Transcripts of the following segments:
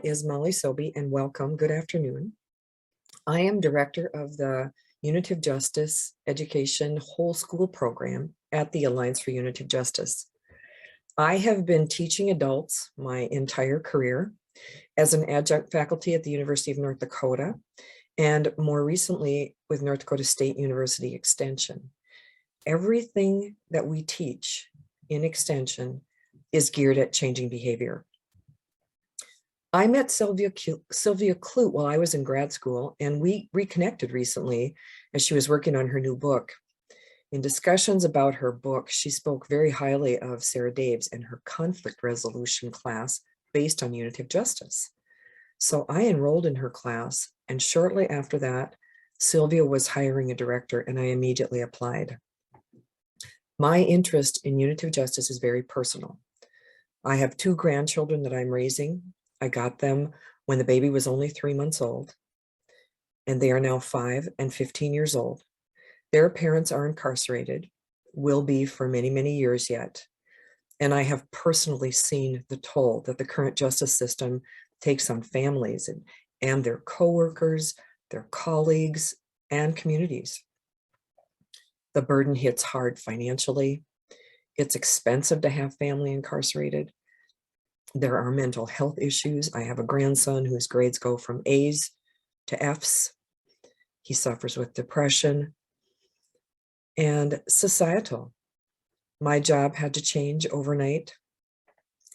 is Molly Soeby, and welcome. Good afternoon. I am director of the Unitive Justice Education Whole School Program at the Alliance for Unitive Justice. I have been teaching adults my entire career as an adjunct faculty at the University of North Dakota, and more recently with North Dakota State University Extension. Everything that we teach in Extension is geared at changing behavior. I met Sylvia Clute while I was in grad school, and we reconnected recently as she was working on her new book. In discussions about her book, she spoke very highly of Sarah Daves and her conflict resolution class based on Unitive Justice. So I enrolled in her class, and shortly after that, Sylvia was hiring a director, and I immediately applied. My interest in Unitive Justice is very personal. I have 2 grandchildren that I'm raising. I got them when the baby was only 3 months old, and they are now 5 and 15 years old. Their parents are incarcerated, will be for many, many years yet. And I have personally seen the toll that the current justice system takes on families and their coworkers, their colleagues, and communities. The burden hits hard financially. It's expensive to have family incarcerated. There are mental health issues. I have a grandson whose grades go from A's to F's. He suffers with depression. And societal. My job had to change overnight.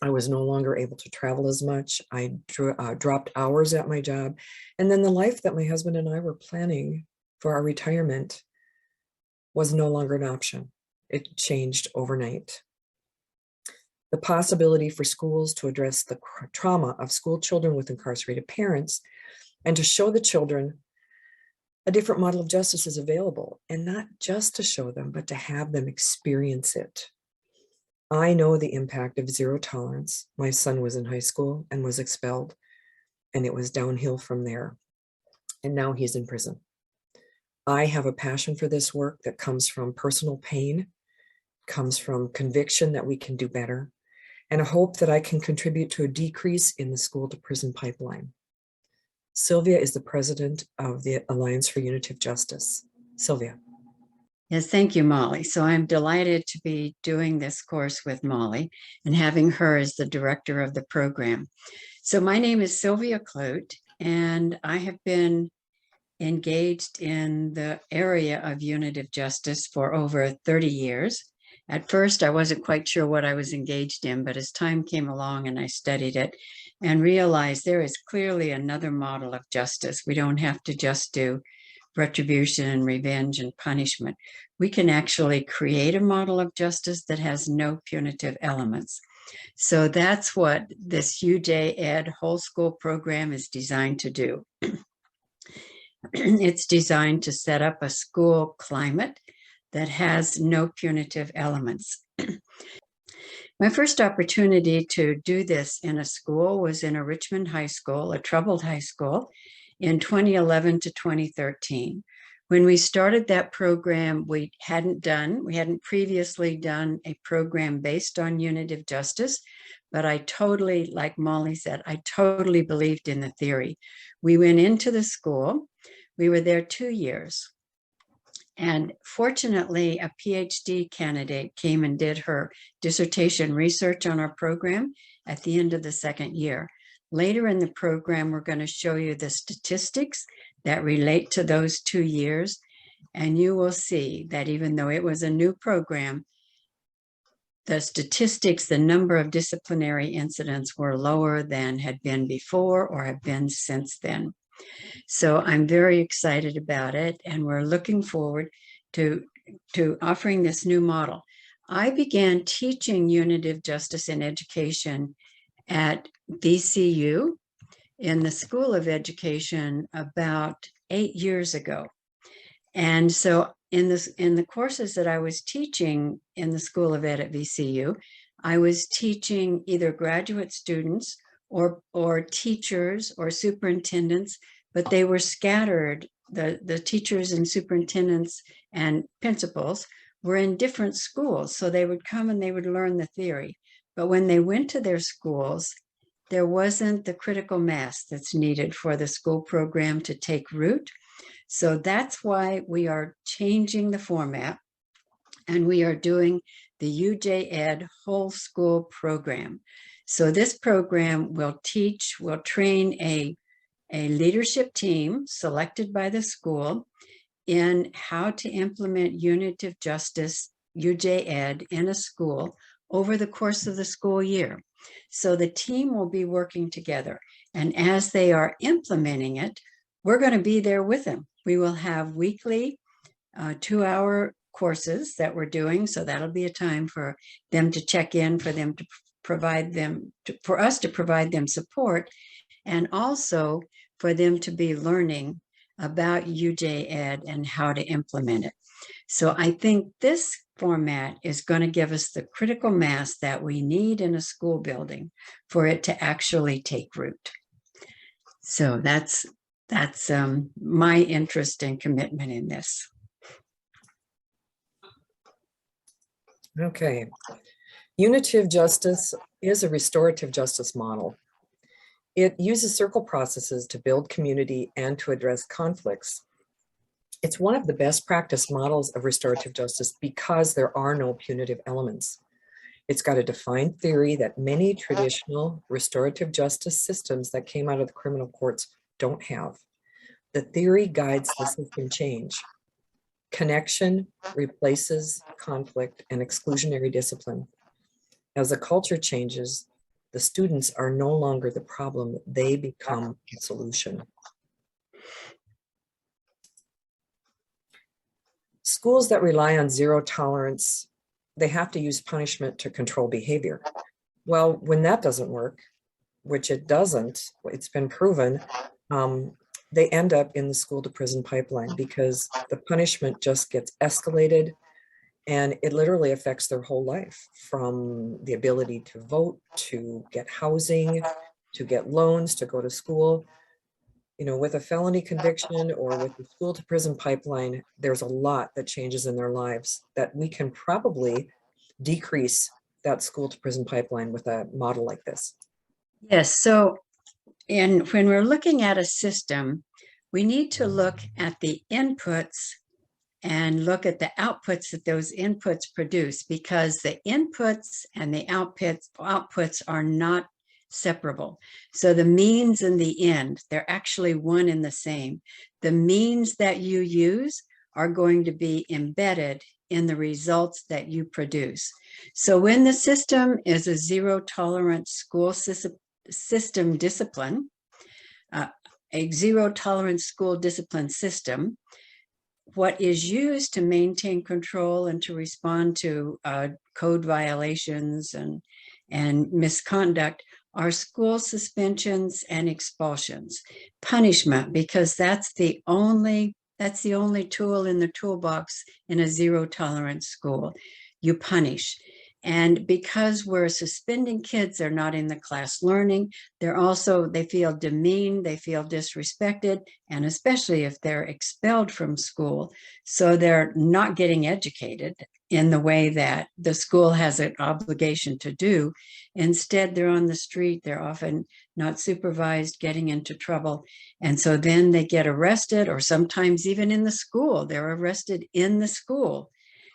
I was no longer able to travel as much. I dropped hours at my job. And then the life that my husband and I were planning for our retirement was no longer an option. It changed overnight. The possibility for schools to address the trauma of school children with incarcerated parents and to show the children a different model of justice is available, and not just to show them, but to have them experience it. I know the impact of zero tolerance. My son was in high school and was expelled, and it was downhill from there. And now he's in prison. I have a passion for this work that comes from personal pain, comes from conviction that we can do better, and a hope that I can contribute to a decrease in the school to prison pipeline. Sylvia is the president of the Alliance for Unitive Justice. Sylvia. Yes, thank you, Molly. So I'm delighted to be doing this course with Molly and having her as the director of the program. So my name is Sylvia Clute, and I have been engaged in the area of Unitive Justice for over 30 years. At first, I wasn't quite sure what I was engaged in, but as time came along and I studied it and realized there is clearly another model of justice. We don't have to just do retribution and revenge and punishment. We can actually create a model of justice that has no punitive elements. So that's what this UJEd Whole School Program is designed to do. It's designed to set up a school climate that has no punitive elements. My first opportunity to do this in a school was in a Richmond high school, a troubled high school, in 2011 to 2013. When we started that program, we hadn't previously done a program based on Unitive Justice, but I totally, like Molly said, I totally believed in the theory. We went into the school. We were there 2 years. And fortunately, a PhD candidate came and did her dissertation research on our program at the end of the 2nd year. Later in the program, we're going to show you the statistics that relate to those 2 years. And you will see that even though it was a new program, the statistics, the number of disciplinary incidents were lower than had been before or have been since then. So I'm very excited about it, and we're looking forward to offering this new model. I began teaching Unitive Justice in Education at VCU in the School of Education about 8 years ago. And so in the courses that I was teaching in the School of Ed at VCU, I was teaching either graduate students or teachers or superintendents, but they were scattered. The teachers and superintendents and principals were in different schools. So they would come and they would learn the theory. But when they went to their schools, there wasn't the critical mass that's needed for the school program to take root. So that's why we are changing the format, and we are doing the UJEd Whole School Program. So this program will train a leadership team selected by the school in how to implement Unitive Justice, UJEd, in a school over the course of the school year. So the team will be working together. And as they are implementing it, we're going to be there with them. We will have weekly 2-hour courses that we're doing. So that'll be a time for them to check in, for them to provide them, for us to provide them support, and also for them to be learning about UJEd and how to implement it. So I think this format is going to give us the critical mass that we need in a school building for it to actually take root. So that's my interest and commitment in this. Okay. Unitive justice is a restorative justice model. It uses circle processes to build community and to address conflicts. It's one of the best practice models of restorative justice because there are no punitive elements. It's got a defined theory that many traditional restorative justice systems that came out of the criminal courts don't have. The theory guides the system change. Connection replaces conflict and exclusionary discipline. As the culture changes, the students are no longer the problem, they become the solution. Schools that rely on zero tolerance, they have to use punishment to control behavior. Well, when that doesn't work, which it doesn't, it's been proven, they end up in the school to prison pipeline because the punishment just gets escalated and it literally affects their whole life, from the ability to vote, to get housing, to get loans, to go to school. You know, with a felony conviction or with the school to prison pipeline, there's a lot that changes in their lives that we can probably decrease that school to prison pipeline with a model like this. Yes, so when we're looking at a system, we need to look at the inputs and look at the outputs that those inputs produce, because the inputs and the outputs are not separable. So the means and the end, they're actually one and the same. The means that you use are going to be embedded in the results that you produce. So when the system is a zero tolerance school system discipline, a zero tolerance school discipline system, what is used to maintain control and to respond to code violations and misconduct are school suspensions and expulsions. Punishment, because that's the only tool in the toolbox in a zero tolerance school. You punish. And because we're suspending kids, they're not in the class learning. They feel demeaned, they feel disrespected, and especially if they're expelled from school. So they're not getting educated in the way that the school has an obligation to do. Instead, they're on the street, they're often not supervised, getting into trouble. And so then they get arrested, or sometimes even in the school, they're arrested in the school.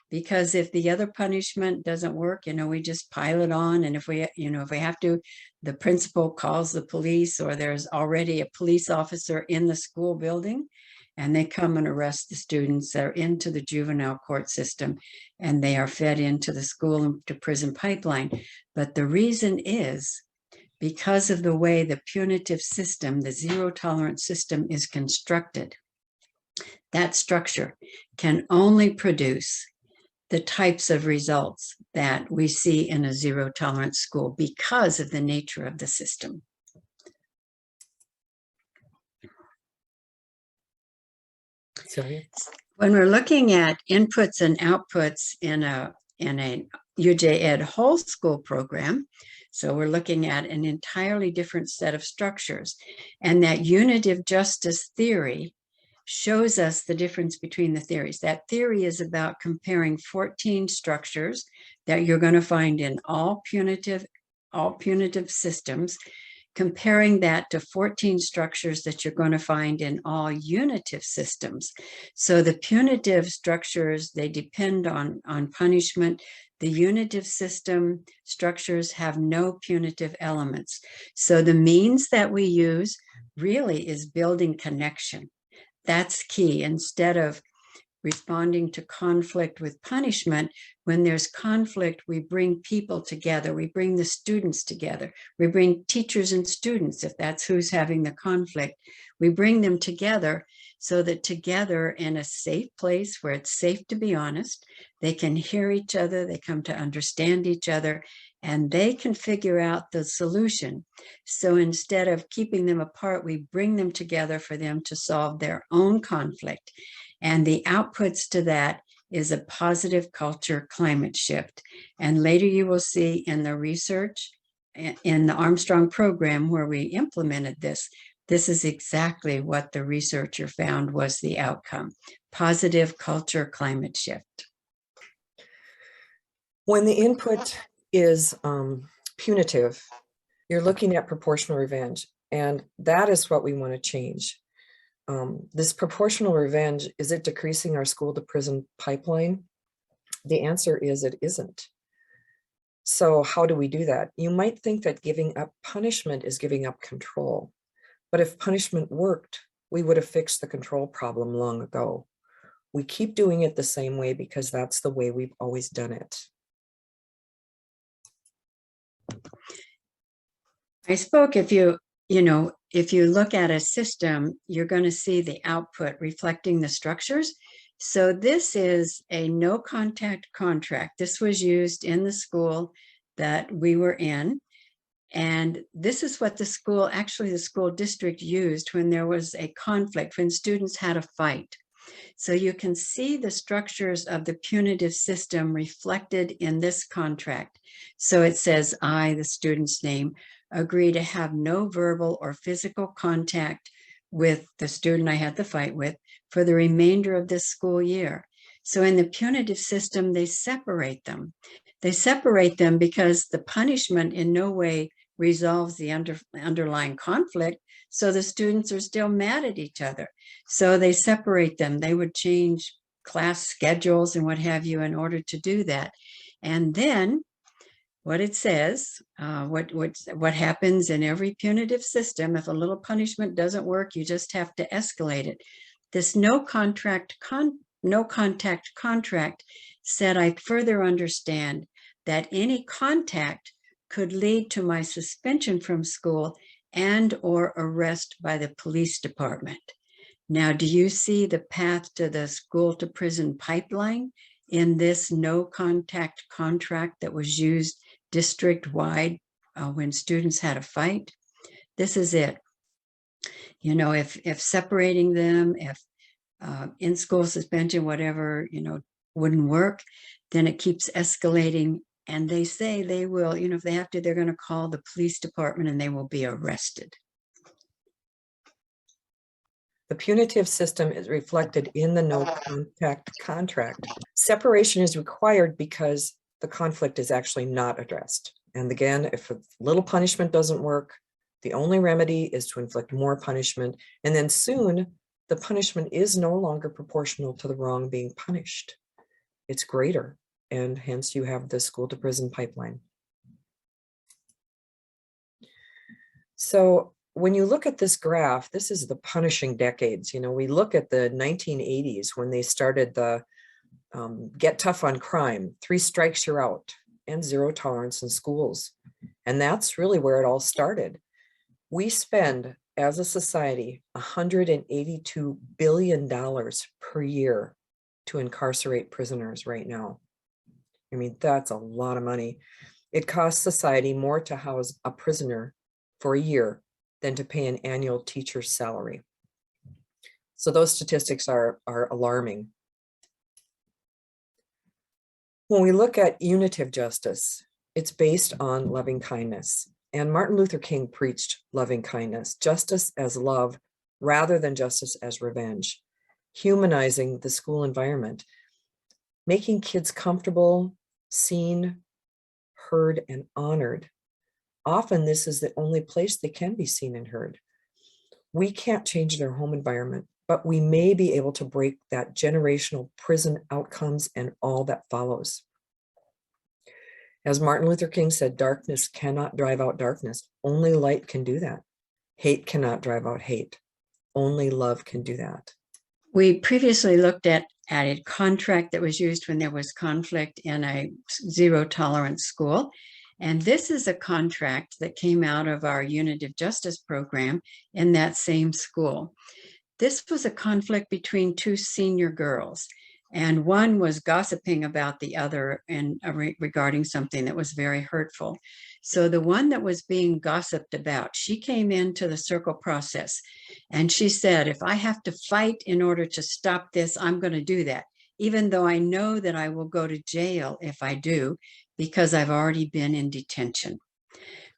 Because if the other punishment doesn't work, we just pile it on. And if we have to, the principal calls the police, or there's already a police officer in the school building, and they come and arrest the students that are into the juvenile court system, and they are fed into the school to prison pipeline. But the reason is because of the way the punitive system, the zero tolerance system, is constructed. That structure can only produce the types of results that we see in a zero tolerance school because of the nature of the system. Sylvia? When we're looking at inputs and outputs in a UJEd Whole School Program, so we're looking at an entirely different set of structures, and that unitive justice theory shows us the difference between the theories. That theory is about comparing 14 structures that you're going to find in all punitive systems, comparing that to 14 structures that you're going to find in all unitive systems. So the punitive structures, they depend on punishment. The unitive system structures have no punitive elements. So the means that we use really is building connection. That's key. Instead of responding to conflict with punishment, when there's conflict, we bring people together. We bring the students together. We bring teachers and students, if that's who's having the conflict. We bring them together so that together in a safe place where it's safe to be honest, they can hear each other, they come to understand each other, and they can figure out the solution. So instead of keeping them apart, we bring them together for them to solve their own conflict. And the outputs to that is a positive culture climate shift. And later you will see in the research in the Armstrong program where we implemented this, this is exactly what the researcher found was the outcome: positive culture climate shift. When the input is punitive, you're looking at proportional revenge, and that is what we want to change. This proportional revenge, is it decreasing our school to prison pipeline? The answer is it isn't. So how do we do that? You might think that giving up punishment is giving up control, but if punishment worked, we would have fixed the control problem long ago. We keep doing it the same way because that's the way we've always done it. I spoke, if you look at a system, you're going to see the output reflecting the structures. So this is a no contact contract. This was used in the school that we were in. And this is what the school district used when there was a conflict, when students had a fight. So you can see the structures of the punitive system reflected in this contract. So it says, I, the student's name, agree to have no verbal or physical contact with the student I had the fight with for the remainder of this school year. So in the punitive system, they separate them. They separate them because the punishment in no way resolves the underlying conflict. So the students are still mad at each other. So they separate them. They would change class schedules and what have you in order to do that. And then what it says, what happens in every punitive system, if a little punishment doesn't work, you just have to escalate it. This no contact contract said, I further understand that any contact could lead to my suspension from school and or arrest by the police department. Now, do you see the path to the school to prison pipeline in this no contact contract that was used district-wide when students had a fight? This is it. If separating them, if in-school suspension, whatever, wouldn't work, then it keeps escalating. And they say they will, if they have to, they're going to call the police department and they will be arrested. The punitive system is reflected in the no contact contract. Separation is required because the conflict is actually not addressed. And again, if a little punishment doesn't work, the only remedy is to inflict more punishment. And then soon the punishment is no longer proportional to the wrong being punished. It's greater. And hence you have the school to prison pipeline. So when you look at this graph, this is the punishing decades. We look at the 1980s when they started the get tough on crime, 3 strikes you're out, and 0 tolerance in schools. And that's really where it all started. We spend, as a society, $182 billion per year to incarcerate prisoners right now. I mean, that's a lot of money. It costs society more to house a prisoner for a year than to pay an annual teacher's salary. So those statistics are alarming. When we look at unitive justice, it's based on loving kindness. And Martin Luther King preached loving kindness, justice as love rather than justice as revenge, humanizing the school environment, making kids comfortable, seen, heard, and honored Often this is the only place they can be seen and heard. We can't change their home environment, but we may be able to break that generational prison outcomes and all that follows. As Martin Luther King said, darkness cannot drive out darkness. Only light can do that. Hate cannot drive out hate. Only love can do that. We previously looked at a contract that was used when there was conflict in a zero tolerance school. And this is a contract that came out of our Unitive Justice program in that same school. This was a conflict between two senior girls, and one was gossiping about the other and regarding something that was very hurtful. So the one that was being gossiped about, she came into the circle process and she said, if I have to fight in order to stop this, I'm going to do that, even though I know that I will go to jail if I do, because I've already been in detention.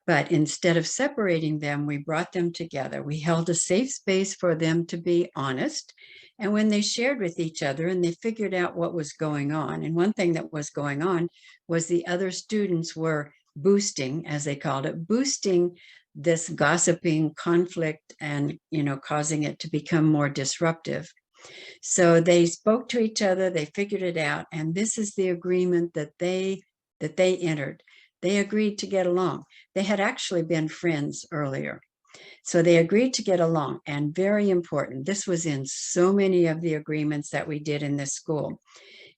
But instead of separating them, we brought them together. We held a safe space for them to be honest. And when they shared with each other and they figured out what was going on, and one thing that was going on was the other students were boosting, as they called it, boosting this gossiping conflict and, causing it to become more disruptive. So they spoke to each other, they figured it out, and this is the agreement that they entered. They agreed to get along. They had actually been friends earlier. So they agreed to get along. And very important, this was in so many of the agreements that we did in this school.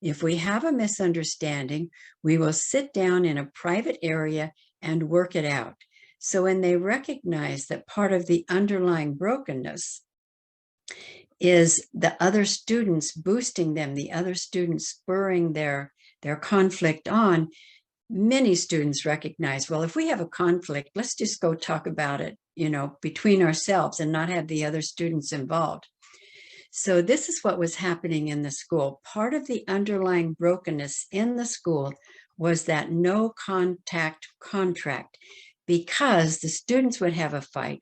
If we have a misunderstanding, we will sit down in a private area and work it out. So when they recognize that part of the underlying brokenness is the other students boosting them, the other students spurring their conflict on, many students recognize, well, if we have a conflict, let's just go talk about it, between ourselves and not have the other students involved. So this is what was happening in the school. Part of the underlying brokenness in the school was that no contact contract, because the students would have a fight.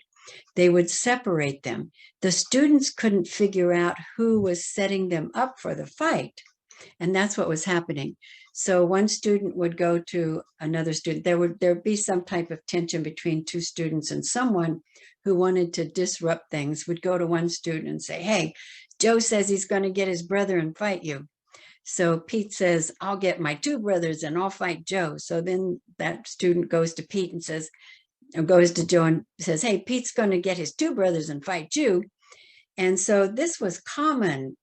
They would separate them. The students couldn't figure out who was setting them up for the fight. And that's what was happening. So one student would go to another student. There'd be some type of tension between two students, and someone who wanted to disrupt things would go to one student and say, hey, Joe says he's going to get his brother and fight you. So Pete says, I'll get my two brothers and I'll fight Joe. So then that student goes to Pete and goes to Joe and says, hey, Pete's going to get his two brothers and fight you. And so this was common.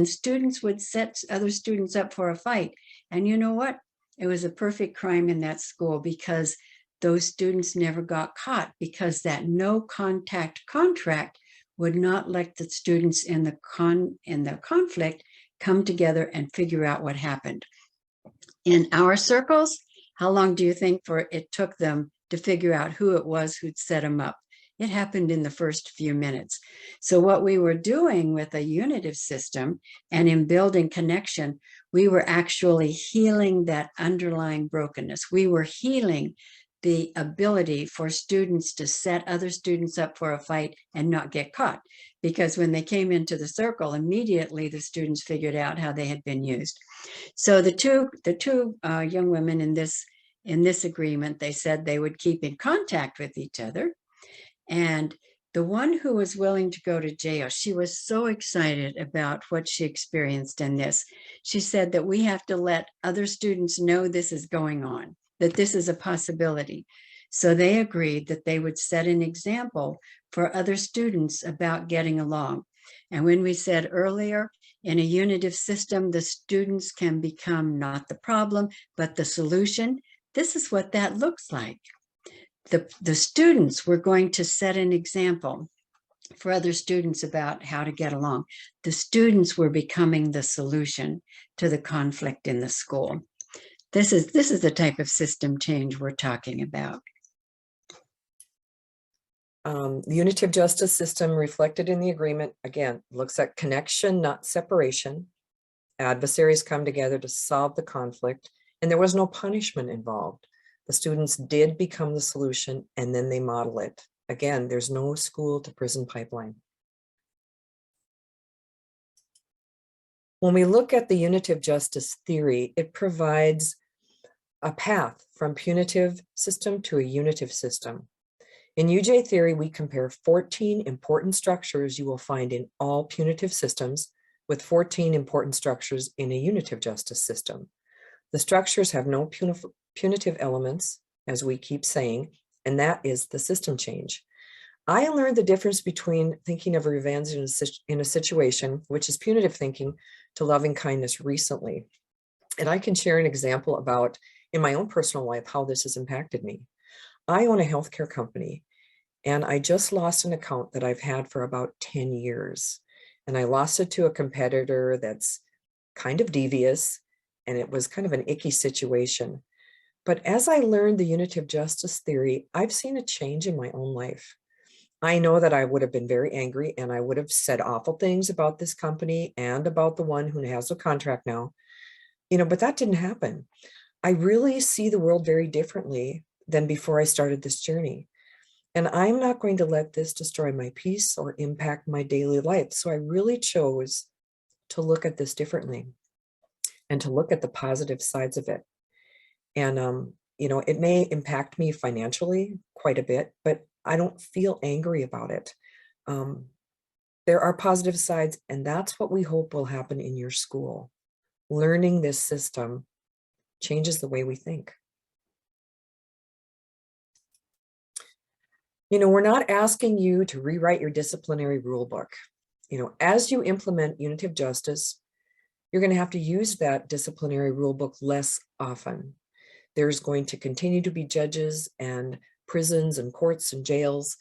Students would set other students up for a fight. And you know what? It was a perfect crime in that school, because those students never got caught, because that no contact contract would not let the students in the conflict come together and figure out what happened. In our circles, how long do you think it took them to figure out who it was who'd set them up? It happened in the first few minutes. So what we were doing with a unitive system and in building connection, we were actually healing that underlying brokenness. We were healing the ability for students to set other students up for a fight and not get caught. Because when they came into the circle, immediately the students figured out how they had been used. So the two young women in this agreement, they said they would keep in contact with each other. And the one who was willing to go to jail, she was so excited about what she experienced in this. She said that we have to let other students know this is going on, that this is a possibility. So they agreed that they would set an example for other students about getting along. And when we said earlier, in a unitive system, the students can become not the problem, but the solution, this is what that looks like. The students were going to set an example for other students about how to get along. The students were becoming the solution to the conflict in the school. This is the type of system change we're talking about. The Unitive Justice system reflected in the agreement, again, looks at connection, not separation. Adversaries come together to solve the conflict, and there was no punishment involved. The students did become the solution, and then they model it. Again, there's no school to prison pipeline. When we look at the Unitive Justice theory, it provides a path from punitive system to a unitive system. In UJ theory, we compare 14 important structures you will find in all punitive systems with 14 important structures in a unitive justice system. The structures have no punitive elements, as we keep saying, and that is the system change. I learned the difference between thinking of revenge in a situation, which is punitive thinking, to loving kindness recently. And I can share an example about, in my own personal life, how this has impacted me. I own a healthcare company, and I just lost an account that I've had for about 10 years. And I lost it to a competitor that's kind of devious, and it was kind of an icky situation. But as I learned the unitive justice theory, I've seen a change in my own life. I know that I would have been very angry and I would have said awful things about this company and about the one who has a contract now, but that didn't happen. I really see the world very differently than before I started this journey. And I'm not going to let this destroy my peace or impact my daily life. So I really chose to look at this differently and to look at the positive sides of it. And, it may impact me financially quite a bit, but I don't feel angry about it. There are positive sides, and that's what we hope will happen in your school. Learning this system changes the way we think. We're not asking you to rewrite your disciplinary rule book. As you implement unitive justice, you're going to have to use that disciplinary rule book less often. There's going to continue to be judges and prisons and courts and jails,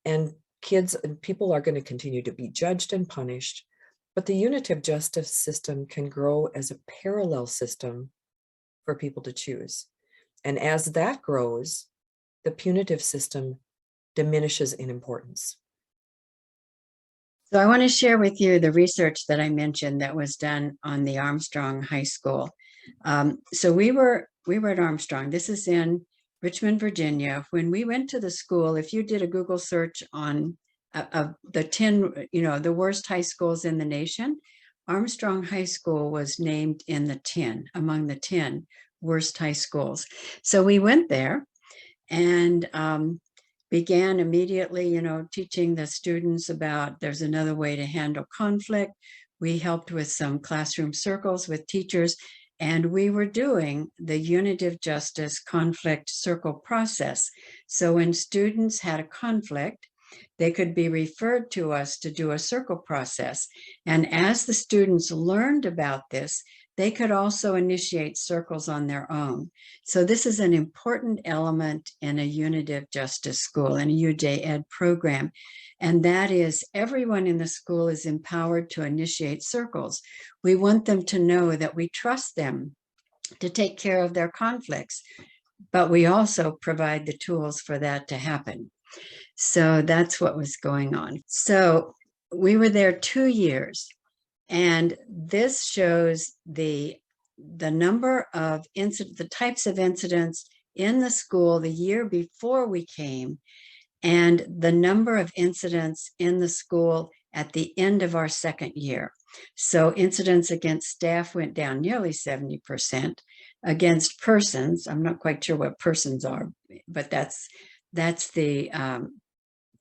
and kids and people are going to continue to be judged and punished. But the unitive justice system can grow as a parallel system for people to choose. And as that grows, the punitive system diminishes in importance. So I want to share with you the research that I mentioned that was done on the Armstrong High School. So we were at Armstrong. This is in Richmond, Virginia. When we went to the school, if you did a Google search on the 10, the worst high schools in the nation, Armstrong High School was named in the 10, among the 10 worst high schools. So we went there and began immediately, teaching the students about there's another way to handle conflict. We helped with some classroom circles with teachers, and we were doing the unitive justice conflict circle process. So when students had a conflict, they could be referred to us to do a circle process. And as the students learned about this, they could also initiate circles on their own. So this is an important element in a unitive justice school, in a UJEd program. And that is everyone in the school is empowered to initiate circles. We want them to know that we trust them to take care of their conflicts, but we also provide the tools for that to happen. So that's what was going on. So we were there 2 years, and this shows the number of the types of incidents in the school the year before we came, and the number of incidents in the school at the end of our second year. So incidents against staff went down nearly 70%. Against persons, I'm not quite sure what persons are, but that's the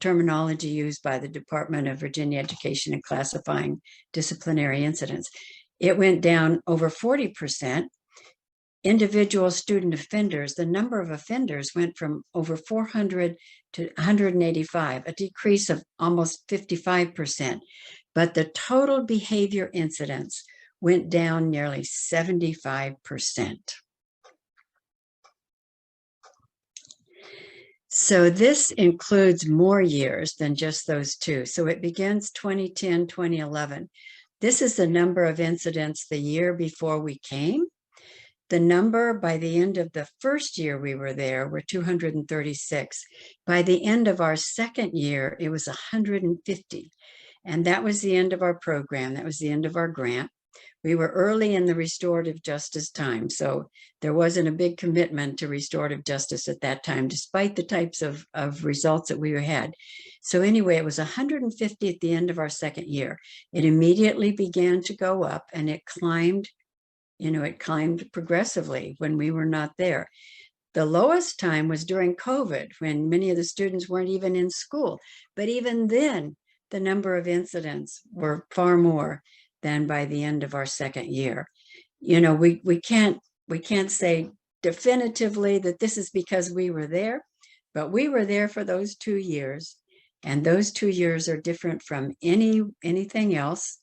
terminology used by the Department of Virginia Education in classifying disciplinary incidents. It went down over 40%. Individual student offenders, the number of offenders went from over 400 to 185, a decrease of almost 55%. But the total behavior incidents went down nearly 75%. So this includes more years than just those two. So it begins 2010, 2011. This is the number of incidents the year before we came. The number by the end of the first year we were there were 236. By the end of our second year, it was 150. And that was the end of our program. That was the end of our grant. We were early in the restorative justice time, so there wasn't a big commitment to restorative justice at that time, despite the types of results that we had. So anyway, it was 150 at the end of our second year. It immediately began to go up, and it climbed it climbed progressively when we were not there. The lowest time was during COVID, when many of the students weren't even in school. But even then, the number of incidents were far more than by the end of our second year. We can't say definitively that this is because we were there, but we were there for those 2 years, and those 2 years are different from anything else.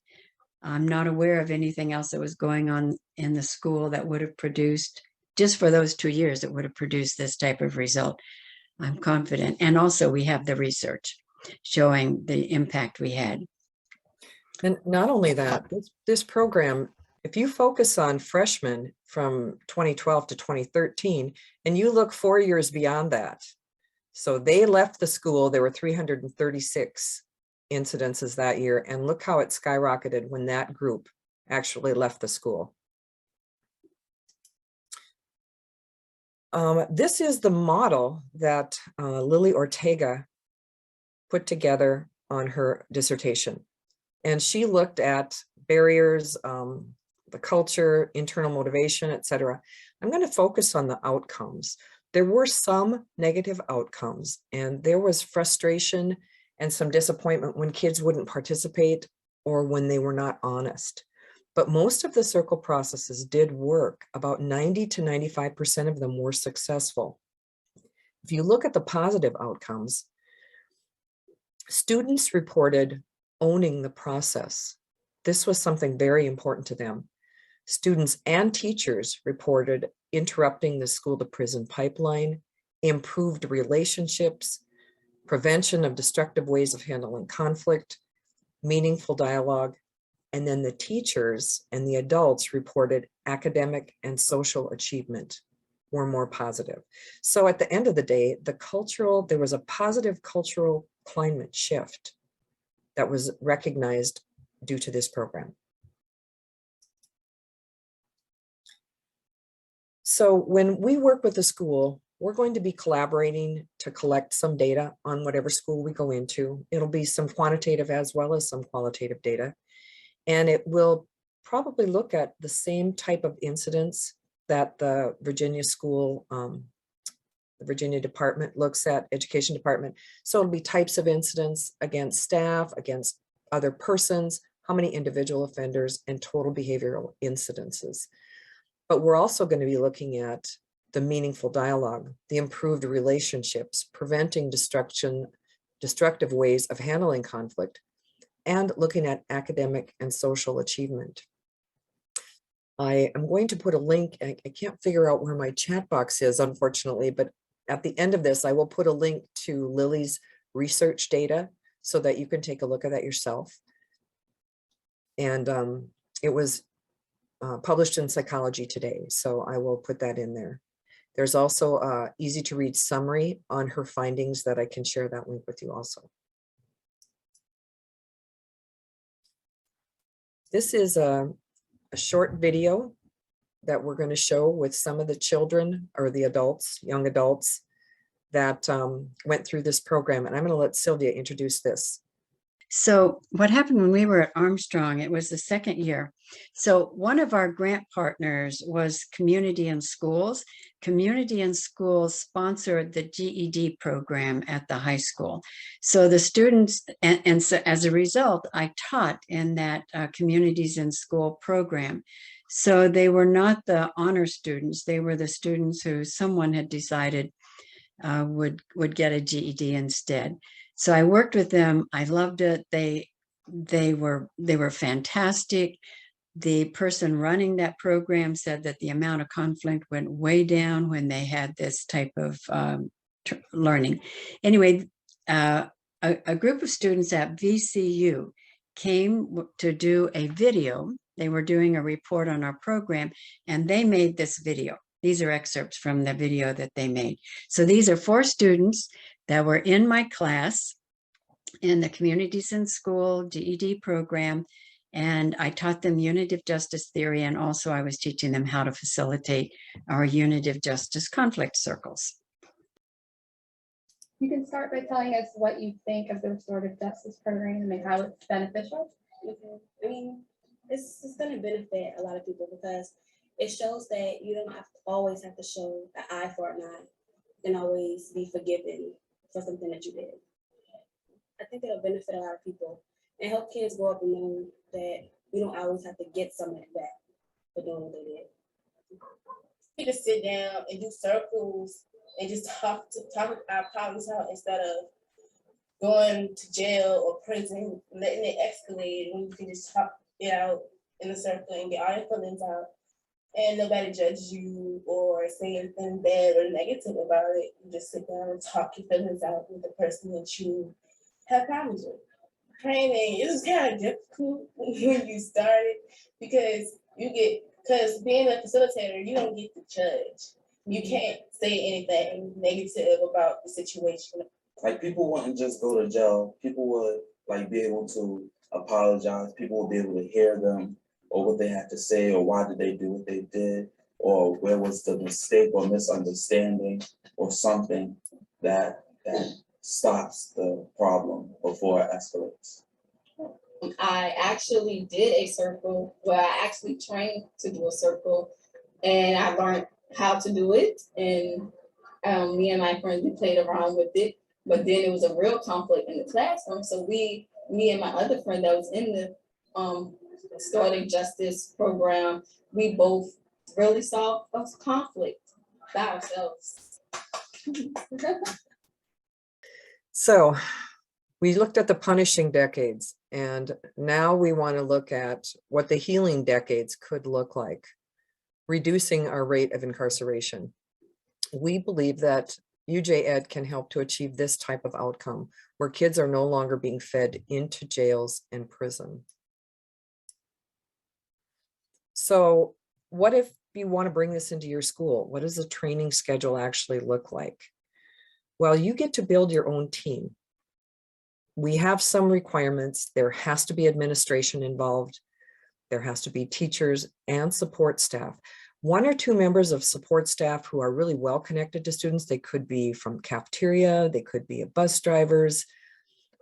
I'm not aware of anything else that was going on in the school that would have produced, just for those 2 years, that would have produced this type of result. I'm confident. And also we have the research showing the impact we had. And not only that, this program, if you focus on freshmen from 2012 to 2013, and you look 4 years beyond that, so they left the school, there were 336 incidences that year, and look how it skyrocketed when that group actually left the school. This is the model that Lily Ortega put together on her dissertation. And she looked at barriers, the culture, internal motivation, etc. I'm going to focus on the outcomes. There were some negative outcomes, and there was frustration and some disappointment when kids wouldn't participate or when they were not honest. But most of the circle processes did work. About 90 to 95% of them were successful. If you look at the positive outcomes, students reported owning the process. This was something very important to them. Students and teachers reported interrupting the school to prison pipeline, improved relationships, prevention of destructive ways of handling conflict, meaningful dialogue, and then the teachers and the adults reported academic and social achievement were more positive. So at the end of the day, there was a positive cultural climate shift that was recognized due to this program. So when we work with the school, we're going to be collaborating to collect some data on whatever school we go into. It'll be some quantitative as well as some qualitative data. And it will probably look at the same type of incidents that the Virginia school, the Virginia department looks at, education department. So it'll be types of incidents against staff, against other persons, how many individual offenders, and total behavioral incidences. But we're also going to be looking at the meaningful dialogue, the improved relationships, preventing destructive ways of handling conflict, and looking at academic and social achievement. I am going to put a link. I can't figure out where my chat box is, unfortunately, but at the end of this, I will put a link to Lily's research data so that you can take a look at that yourself. And it was published in Psychology Today, so I will put that in there. There's also an easy to read summary on her findings that I can share that link with you also. This is a short video that we're going to show with some of the children or the adults, young adults that went through this program. And I'm going to let Sylvia introduce this. So what happened when we were at Armstrong, it was the second year. So one of our grant partners was Community in Schools. Community in Schools sponsored the GED program at the high school. So the students, and so as a result, I taught in that Communities in School program. So they were not the honor students. They were the students who someone had decided would get a GED instead. So I worked with them. I loved it. They were fantastic. The person running that program said that the amount of conflict went way down when they had this type of learning. Anyway, a group of students at VCU came to do a video. They were doing a report on our program, and they made this video. These are excerpts from the video that they made. So these are 4 students that were in my class in the Communities in School GED program. And I taught them Unitive Justice theory, and also I was teaching them how to facilitate our Unitive Justice conflict circles. You can start by telling us what you think of the restorative justice program and how it's beneficial. I mean, it's going to benefit a lot of people because it shows that you don't always have to show an eye for an eye and always be forgiven for something that you did. I think that'll benefit a lot of people and help kids grow up and know that you don't always have to get something back for doing what they did. You just sit down and do circles and just talk our problems out instead of going to jail or prison, letting it escalate when you can just talk it out in a circle and get all your feelings out. And nobody judges you or say anything bad or negative about it. You just sit down and talk your feelings out with the person that you have problems with. Training, it was kind of difficult when you started because being a facilitator, you don't get to judge. You can't say anything negative about the situation. Like, people wouldn't just go to jail. People would like be able to apologize. People would be able to hear them or what they had to say or why did they do what they did or where was the mistake or misunderstanding or something that stops the problem before it escalates. I actually did a circle where I actually trained to do a circle and I learned how to do it. And me and my friends, we played around with it, but then it was a real conflict in the classroom. So me and my other friend that was in the Restorative Justice program, we both really solved a conflict by ourselves. So we looked at the punishing decades, and now we want to look at what the healing decades could look like, reducing our rate of incarceration. We believe that UJEd can help to achieve this type of outcome, where kids are no longer being fed into jails and prison. So what if you want to bring this into your school? What does the training schedule actually look like? Well, you get to build your own team. We have some requirements. There has to be administration involved. There has to be teachers and support staff. 1 or 2 members of support staff who are really well connected to students. They could be from cafeteria, they could be bus drivers,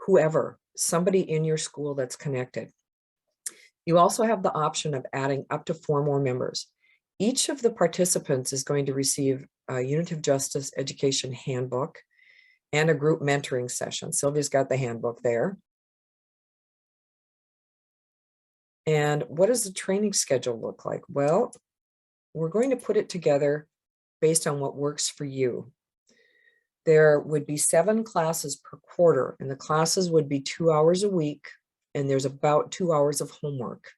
whoever, somebody in your school that's connected. You also have the option of adding up to 4 more members. Each of the participants is going to receive a Unitive Justice Education Handbook and a group mentoring session. Sylvia's got the handbook there. And what does the training schedule look like? Well, we're going to put it together based on what works for you. There would be 7 classes per quarter, and the classes would be 2 hours a week, and there's about 2 hours of homework.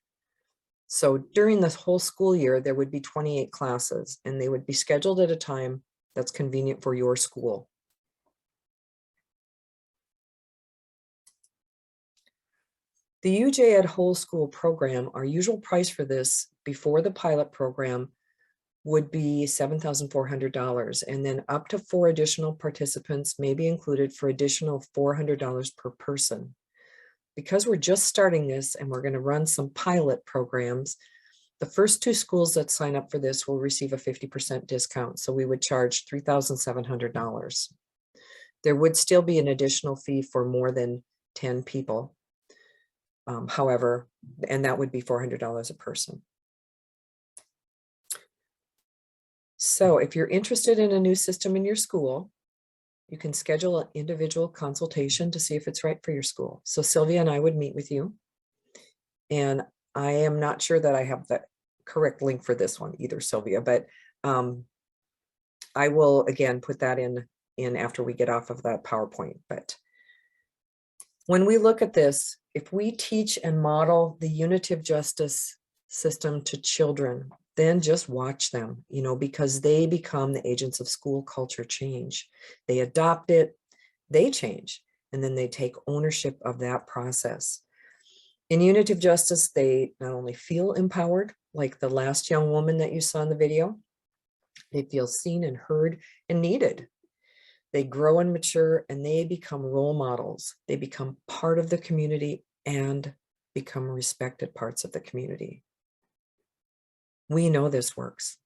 So during this whole school year, there would be 28 classes, and they would be scheduled at a time that's convenient for your school. The UJEd Whole School Program, our usual price for this before the pilot program would be $7,400, and then up to 4 additional participants may be included for additional $400 per person. Because we're just starting this and we're going to run some pilot programs, the first 2 schools that sign up for this will receive a 50% discount. So we would charge $3,700. There would still be an additional fee for more than 10 people. However, and that would be $400 a person. So if you're interested in a new system in your school, you can schedule an individual consultation to see if it's right for your school. So Sylvia and I would meet with you. And I am not sure that I have the correct link for this one either, Sylvia, but I will again put that in after we get off of that PowerPoint. But when we look at this, if we teach and model the Unitive Justice system to children, then just watch them, because they become the agents of school culture change. They adopt it, they change, and then they take ownership of that process. In Unitive Justice, they not only feel empowered, like the last young woman that you saw in the video, they feel seen and heard and needed. They grow and mature, and they become role models. They become part of the community and become respected parts of the community. We know this works.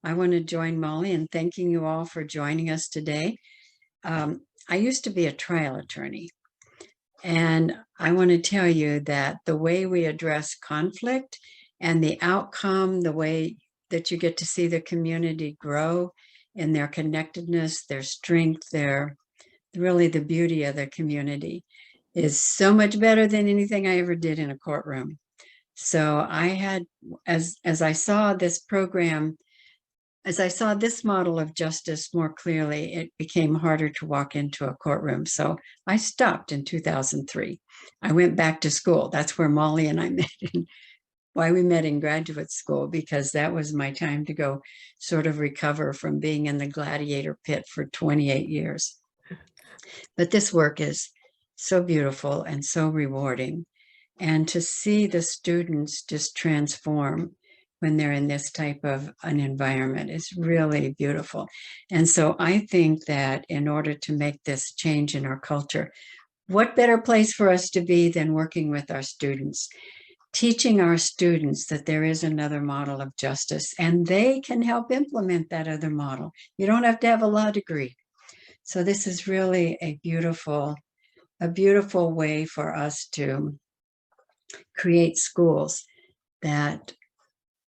I want to join Molly in thanking you all for joining us today. I used to be a trial attorney, and I want to tell you that the way we address conflict and the outcome, the way that you get to see the community grow in their connectedness, their strength, their really the beauty of the community is so much better than anything I ever did in a courtroom. So I had, as I saw this program, as I saw this model of justice more clearly, it became harder to walk into a courtroom. So I stopped in 2003. I went back to school. That's where Molly and I met, and why we met in graduate school, because that was my time to go sort of recover from being in the gladiator pit for 28 years. But this work is so beautiful and so rewarding. And to see the students just transform when they're in this type of an environment is really beautiful. And so I think that in order to make this change in our culture, what better place for us to be than working with our students, teaching our students that there is another model of justice and they can help implement that other model. You don't have to have a law degree. So this is really a beautiful way for us to create schools that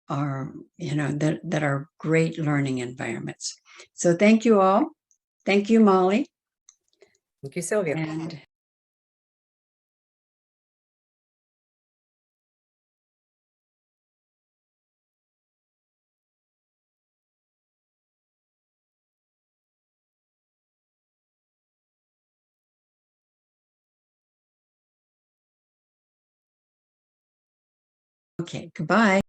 are, that are great learning environments. So thank you all. Thank you, Molly. Thank you, Sylvia. And okay, goodbye.